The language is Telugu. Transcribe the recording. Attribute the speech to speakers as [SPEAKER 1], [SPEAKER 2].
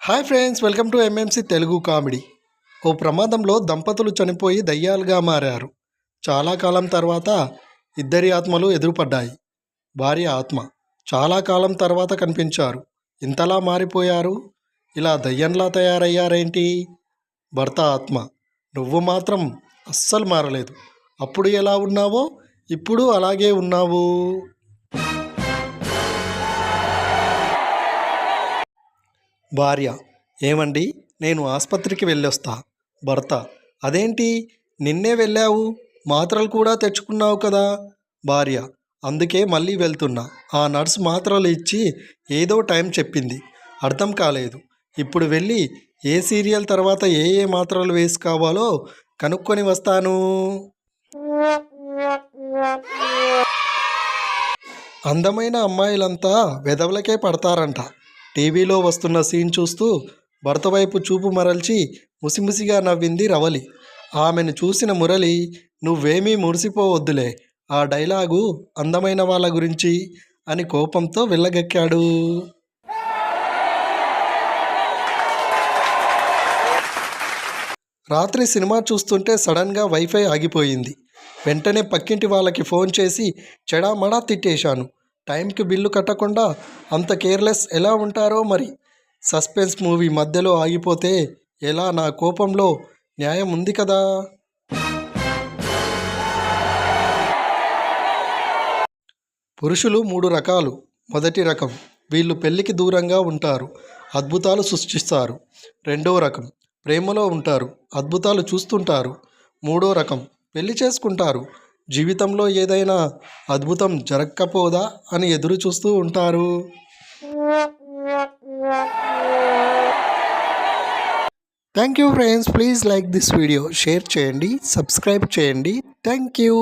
[SPEAKER 1] Hi friends, welcome to MMC Telugu comedy. ఓ ప్రమాదంలో దంపతులు చనిపోయి దయ్యాలుగా మారారు. చాలా కాలం తర్వాత ఇద్దరి ఆత్మలు ఎదురుపడ్డాయి. భార్య ఆత్మ చాలా కాలం తర్వాత కనిపించారు. ఇంతలా మారిపోయారు, ఇలా దయ్యంలా తయారయ్యారేంటి? భర్త ఆత్మ, నువ్వు మాత్రం అస్సలు మారలేదు. అప్పుడు ఎలా ఉన్నావో ఇప్పుడు అలాగే ఉన్నావు. భార్య, ఏమండి, నేను ఆసుపత్రికి వెళ్ళొస్తా. భర్త, అదేంటి, నిన్నే వెళ్ళావు, మాత్రలు కూడా తెచ్చుకున్నావు కదా. భార్య, అందుకే మళ్ళీ వెళ్తున్నా. ఆ నర్స్ మాత్రలు ఇచ్చి ఏదో టైం చెప్పింది, అర్థం కాలేదు. ఇప్పుడు వెళ్ళి ఏ సీరియల్ తర్వాత ఏ ఏ మాత్రలు వేసుకోవాలో కనుక్కొని వస్తాను. అందమైన అమ్మాయిలంతా వెధవలకే పడతారంట. టీవీలో వస్తున్న సీన్ చూస్తూ భర్త వైపు చూపు మరల్చి ముసిముసిగా నవ్వింది రవలి. ఆమెను చూసిన మురళి, నువ్వేమీ మురిసిపోవద్దులే, ఆ డైలాగు అందమైన వాళ్ళ గురించి అని కోపంతో వెళ్ళగక్కాడు. రాత్రి సినిమా చూస్తుంటే సడన్గా వైఫై ఆగిపోయింది. వెంటనే పక్కింటి వాళ్ళకి ఫోన్ చేసి చెడామడా తిట్టేశాను. టైంకి బిల్లు కట్టకుండా అంత కేర్లెస్ ఎలా ఉంటారో మరి. సస్పెన్స్ మూవీ మధ్యలో ఆగిపోతే ఎలా? నా కోపంలో న్యాయం ఉంది కదా. పురుషులు 3 రకాలు. మొదటి రకం, వీళ్ళు పెళ్ళికి దూరంగా ఉంటారు, అద్భుతాలు సృష్టిస్తారు. రెండో రకం, ప్రేమలో ఉంటారు, అద్భుతాలు చూస్తుంటారు. మూడో రకం, పెళ్లి చేసుకుంటారు, జీవితంలో ఏదైనా అద్భుతం జరగకపోదా అని ఎదురు చూస్తూ ఉంటారు. Thank you friends, please like this video, share చేయండి, సబ్స్క్రైబ్ చేయండి. Thank you.